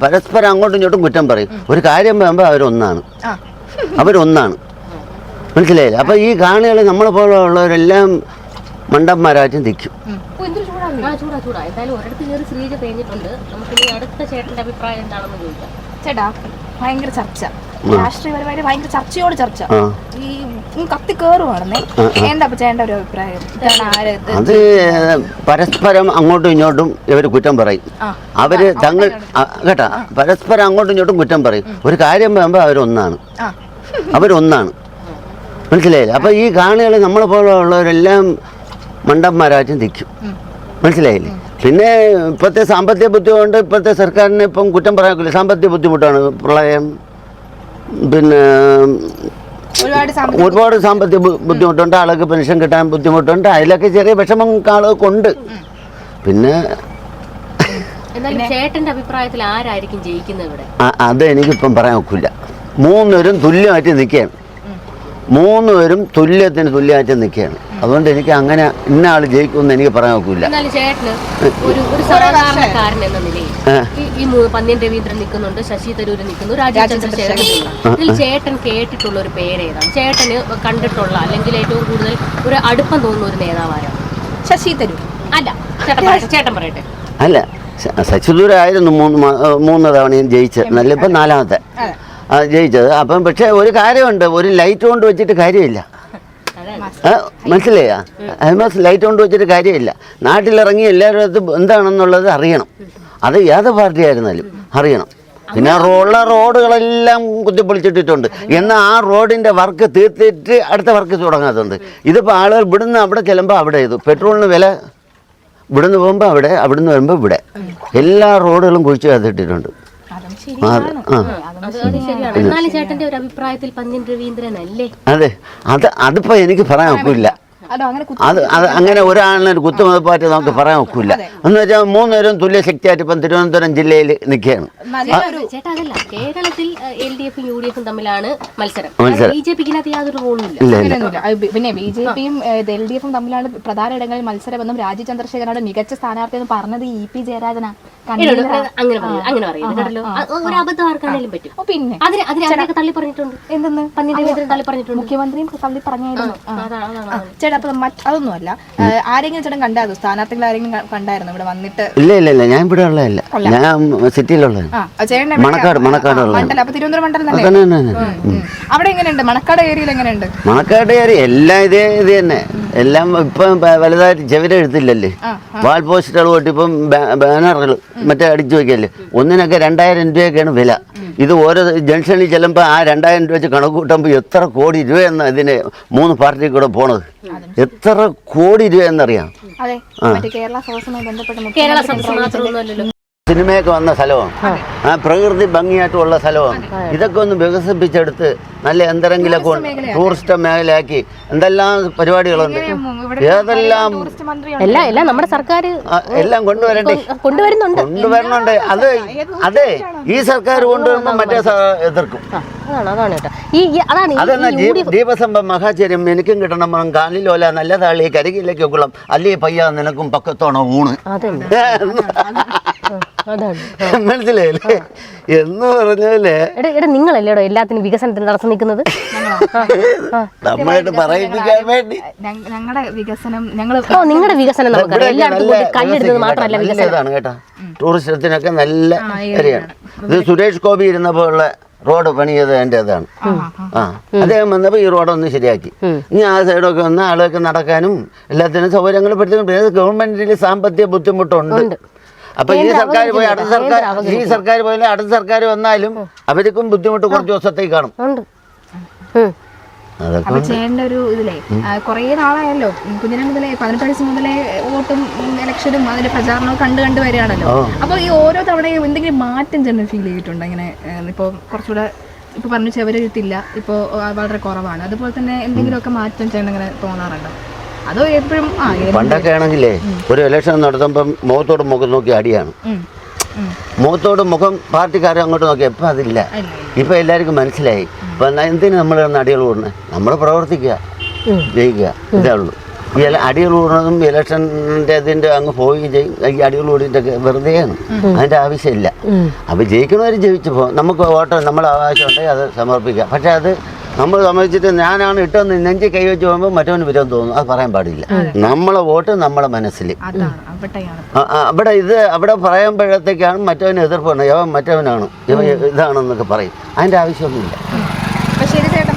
പരസ്പരം അങ്ങോട്ടും ഇങ്ങോട്ടും കുറ്റം പറയും. ഒരു കാര്യം പറയുമ്പോൾ അവരൊന്നാണ്. മനസ്സിലായില്ല? അപ്പൊ ഈ കാണികൾ നമ്മളെ പോലുള്ളവരെല്ലാം മണ്ടന്മാരായിട്ടും നിൽക്കും. ചേട്ടാ ഭയങ്കര ചർച്ച, രാഷ്ട്രീയപരമായിട്ട് ഭയങ്കര ചർച്ചയോട് ചർച്ച ഈ കത്തി കയറുവാണെന്നേ. എന്താ ചേട്ടൻ്റെ ഒരു അഭിപ്രായം? അത് പരസ്പരം അങ്ങോട്ടും ഇങ്ങോട്ടും ഇവർ കുറ്റം പറയും. അവര് തങ്ങൾ കേട്ടാ പരസ്പരം അങ്ങോട്ടും ഇങ്ങോട്ടും കുറ്റം പറയും. ഒരു കാര്യം പറയുമ്പോൾ അവരൊന്നാണ്. മനസ്സിലായില്ല? അപ്പൊ ഈ കാണികൾ നമ്മളെ പോലുള്ളവരെല്ലാം മണ്ടന്മാരായിട്ടും നിൽക്കും. മനസ്സിലായില്ലേ? പിന്നെ ഇപ്പോഴത്തെ സാമ്പത്തിക ബുദ്ധി കൊണ്ട് ഇപ്പോഴത്തെ സർക്കാരിന് ഇപ്പം കുറ്റം പറയാൻ സാമ്പത്തിക ബുദ്ധിമുട്ടാണ്. പ്രളയം, പിന്നെ ഒരുപാട് സാമ്പത്തിക ബുദ്ധിമുട്ടുണ്ട്. ആൾക്ക് പെൻഷൻ കിട്ടാൻ ബുദ്ധിമുട്ടുണ്ട്. അതിലൊക്കെ ചെറിയ വിഷമം ആളുകൾക്കുണ്ട്. പിന്നെ ചേട്ടന്റെ അഭിപ്രായത്തിൽ ആരായിരിക്കും ജയിക്കുന്നത് ഇവിടെ? അത് എനിക്കിപ്പം പറയാൻ ഒക്കില്ല. മൂന്നുപേരും തുല്യമായിട്ട് നിൽക്കുകയാണ്. മൂന്നുപേരും തുല്യമായിട്ട് നിൽക്കുകയാണ്. അതുകൊണ്ട് എനിക്ക് അങ്ങനെ ഇന്ന ആൾ ജയിക്കുമെന്ന് എനിക്ക് പറയാൻ ഒക്കില്ല. ചേട്ടന് ഒരു സാധാരണക്കാരൻ എന്ന നിലയിൽ ഈ പന്ന്യൻ രവീന്ദ്രൻ നിൽക്കുന്നുണ്ട്, ശശി തരൂർ നിൽക്കുന്നു, രാജീവ് ചന്ദ്രശേഖരൻ നിൽക്കുന്നു. ഇതിൽ ചേട്ടൻ കേട്ടിട്ടുള്ള ഒരു പേരേതാണ്? ചേട്ടന് കണ്ടിട്ടുള്ള അല്ലെങ്കിൽ ഏറ്റവും കൂടുതൽ ഒരു അടുപ്പം തോന്നുന്ന ഒരു നേതാവാരാണ്? ശശി തരൂർ അല്ല, ചേട്ടൻ പറയട്ടെ. അല്ല, ശശി തരൂർ ആയിരുന്നു മൂന്ന് തവണയും ജയിച്ചത്. നല്ല ഇപ്പം നാലാമത്തെ ജയിച്ചത്. അപ്പം പക്ഷെ ഒരു കാര്യമുണ്ട്, ഒരു ലൈറ്റ് കൊണ്ട് വെച്ചിട്ട് കാര്യമില്ല. മനസ്സിലായ? ലൈറ്റ് കൊണ്ട് വെച്ചിട്ട് കാര്യമില്ല. നാട്ടിലിറങ്ങി എല്ലാവരും എന്താണെന്നുള്ളത് അറിയണം. അത് ഏത് പാർട്ടി ആയിരുന്നാലും അറിയണം. പിന്നെ റോഡുകളെല്ലാം കുത്തിപ്പൊളിച്ചിട്ടിട്ടുണ്ട്. എന്നാൽ ആ റോഡിൻ്റെ വർക്ക് തീർത്തിട്ട് അടുത്ത വർക്ക് തുടങ്ങാത്തുണ്ട്. ഇതിപ്പോൾ ആളുകൾ ഇവിടുന്ന് അവിടെ ചെല്ലുമ്പോൾ അവിടെ ചെയ്തു. പെട്രോളിന് വില ഇവിടുന്ന് പോകുമ്പോൾ അവിടെ, അവിടുന്ന് വരുമ്പോൾ ഇവിടെ, എല്ലാ റോഡുകളും കുഴിച്ച് കത്തിട്ടിട്ടുണ്ട്. അതെ, അതിപ്പോ എനിക്ക് പറയാൻ ഒക്കില്ല. അത് അങ്ങനെ ഒരാളിനെ ഒരു കുത്തുമതിപ്പായിട്ട് നമുക്ക് പറയാൻ ഒക്കില്ല. എന്ന് വെച്ചാൽ മൂന്നുപേരും തുല്യ ശക്തിയായിട്ട് ഇപ്പം തിരുവനന്തപുരം ജില്ലയിൽ നിൽക്കുകയാണ്. കേരളത്തിൽ LDF ഉം UDF ഉം തമ്മിലാണ് മത്സരം. പിന്നെ BJP യും LDF ഉം തമ്മിലാണ് പ്രധാന ഇടങ്ങളിൽ മത്സരമെന്നും രാജീവ് ചന്ദ്രശേഖരനാണ് മികച്ച സ്ഥാനാർത്ഥി എന്ന് പറഞ്ഞത് EP ജയരാജനാ. അങ്ങനെ ഒരു അബദ്ധം ആർക്കാണേലും പറ്റും. പിന്നെ തള്ളി പറഞ്ഞിട്ടുണ്ട്. എന്തെന്ന് തള്ളി പറഞ്ഞിട്ടുണ്ട്? മുഖ്യമന്ത്രിയും തള്ളി പറഞ്ഞായിരുന്നു. ചേട്ടാ അപ്പൊ അതൊന്നുമല്ല, ആരെങ്കിലും ചേട്ടൻ കണ്ടായിരുന്നു? സ്ഥാനാർത്ഥികൾ ആരെങ്കിലും കണ്ടായിരുന്നു ഇവിടെ വന്നിട്ട്? ഇല്ല, ഞാൻ ഇവിടെ ഉള്ളതല്ല, ഞാൻ സിറ്റിയിലുള്ള മണക്കാട് മണ്ഡലം. അപ്പൊ തിരുവനന്തപുരം മണ്ഡലം തന്നെ. അവിടെ എങ്ങനെയുണ്ട്? മണക്കാട് ഏരിയയിൽ എങ്ങനെയുണ്ട്? മണക്കാട് ഏരിയ എല്ലാം ഇത് തന്നെ. എല്ലാം ഇപ്പം വലുതായിട്ട് ചെവിരെഴുത്തില്ലല്ലേ, വാൾ പോസ്റ്ററുകൾ തൊട്ട് ഇപ്പം ബാനറുകൾ മറ്റേ അടിച്ചു വയ്ക്കല്ലേ. ഒന്നിനൊക്കെ 2000 രൂപയൊക്കെയാണ് വില. ഇത് ഓരോ ജംഗ്ഷനിൽ ചെല്ലുമ്പോൾ ആ 2000 രൂപ വെച്ച് കണക്ക് കൂട്ടുമ്പോൾ എത്ര കോടി രൂപയെന്ന് ഇതിന് 3 പാർട്ടി കൂടെ പോണത്. എത്ര കോടി രൂപ എന്നറിയാം. സിനിമയൊക്കെ വന്ന സ്ഥലമാണ്, ആ പ്രകൃതി ഭംഗിയായിട്ടുള്ള സ്ഥലമാണ്. ഇതൊക്കെ ഒന്ന് വികസിപ്പിച്ചെടുത്ത് നല്ല എന്തെങ്കിലുമൊക്കെ ടൂറിസ്റ്റ് മേഖലയാക്കി എന്തെല്ലാം പരിപാടികളുണ്ട്, ഏതെല്ലാം എല്ലാം നമ്മുടെ സർക്കാർ എല്ലാം കൊണ്ടുവരുന്നുണ്ട്. അതെ ഈ സർക്കാർ കൊണ്ടുവരുമ്പോൾ മറ്റേ എതിർക്കും. അതെന്നാ ദീപസംഭം മഹാചര്യം എനിക്കും കിട്ടണം, കാലിലോല നല്ല താളി കരികിലേക്ക് കുളം അല്ലേ പയ്യ നിനക്കും പക്കത്തോണോ ഊണ്. മനസ്സിലായില്ലേ? എന്ന് പറഞ്ഞാലേ നിങ്ങളല്ലേടോ എല്ലാത്തിനും വികസനത്തിന് തടസ്സം നിൽക്കുന്നത്. നമ്മളായിട്ട് പറയിപ്പിക്കാൻ വേണ്ടി ഞങ്ങളുടെ വികസനം നിങ്ങളുടെ വികസനം കല്ലെടുത്തത് മാത്രമല്ല വികസനമാണ് കേട്ടോ. ടൂറിസത്തിനൊക്കെ നല്ല ഏരിയയാണ്. ഇത് സുരേഷ് ഗോപി ഇരുന്നപ്പോഴുള്ള റോഡ് പണിയത് എൻ്റെ അതാണ്. അദ്ദേഹം വന്നപ്പോൾ ഈ റോഡൊന്ന് ശരിയാക്കി. ഇനി ആ സൈഡൊക്കെ വന്ന് ആളുകൾക്ക് നടക്കാനും എല്ലാത്തിനും സൗകര്യങ്ങൾ പെടുത്തുന്നു. പിന്നെ ഗവൺമെന്റിൽ സാമ്പത്തിക ബുദ്ധിമുട്ടുണ്ട്. അപ്പൊ ഈ സർക്കാർ പോയി അടുത്ത സർക്കാർ വന്നാലും അവർക്കും ബുദ്ധിമുട്ട് കുറച്ച് ദിവസത്തേക്ക് കാണും. അപ്പൊ ചേട്ടൻ്റെ ഒരു ഇതിലേ കുറേ നാളായല്ലോ, കുഞ്ഞിനെ മുതലേ 18 വയസ്സ് മുതലേ വോട്ടും ഇലക്ഷനും അതിന്റെ പ്രചാരണവും കണ്ടു വരികയാണല്ലോ. അപ്പൊ ഈ ഓരോ തവണയും എന്തെങ്കിലും മാറ്റം ചേട്ടൻ ഫീൽ ചെയ്തിട്ടുണ്ടോ? ഇങ്ങനെ ഇപ്പൊ കുറച്ചുകൂടെ ഇപ്പൊ പറഞ്ഞു ചെവരെഴുത്തില്ല, ഇപ്പൊ വളരെ കുറവാണ്, അതുപോലെ തന്നെ എന്തെങ്കിലുമൊക്കെ മാറ്റം ചേട്ടൻ ഇങ്ങനെ തോന്നാറുണ്ടോ? അതോ എപ്പോഴും പണ്ടൊക്കെ ആണെങ്കിലേ ഒരു ഇലക്ഷൻ നടത്തുമ്പം മുഖത്തോട് മുഖം നോക്കി അടിയാണ്. മുഖത്തോട് മുഖം പാർട്ടിക്കാരെ അങ്ങോട്ട് നോക്കി. ഇപ്പം അതില്ല. ഇപ്പം എല്ലാവർക്കും മനസ്സിലായി. ഇപ്പം എന്തിനു നമ്മൾ അടികൾ കൂടുന്നത്? നമ്മൾ പ്രവർത്തിക്കുക, ജയിക്കുക, ഇതേ ഉള്ളൂ. ഈ അടികൾ കൂടുന്നതും ഇലക്ഷൻ്റെ അതിൻ്റെ അങ്ങ് പോവുകയും ചെയ്യും. ഈ അടികൾ കൂടിയിട്ടൊക്കെ വെറുതെയാണ്, അതിൻ്റെ ആവശ്യമില്ല. അപ്പോൾ ജയിക്കുന്നവർ ജയിച്ചു പോകും. നമുക്ക് വോട്ട് നമ്മളെ അവകാശമുണ്ടെങ്കിൽ അത് സമർപ്പിക്കാം. പക്ഷേ അത് നമ്മൾ സമ്മതിച്ചിട്ട് ഞാനാണ് ഇട്ടെന്ന് നെഞ്ചി കൈവച്ച് പോകുമ്പോൾ മറ്റവന് വിരോധം തോന്നും. അത് പറയാൻ പാടില്ല. നമ്മളെ വോട്ട് നമ്മളെ മനസ്സിൽ അവിടെ പറയുമ്പോഴത്തേക്കാണ് മറ്റവന് എതിർപ്പാണ്, യവൻ മറ്റവനാണ്, യവൻ ഇതാണെന്നൊക്കെ പറയും. അതിൻ്റെ ആവശ്യമൊന്നുമില്ല. ശരി ചേട്ടാ.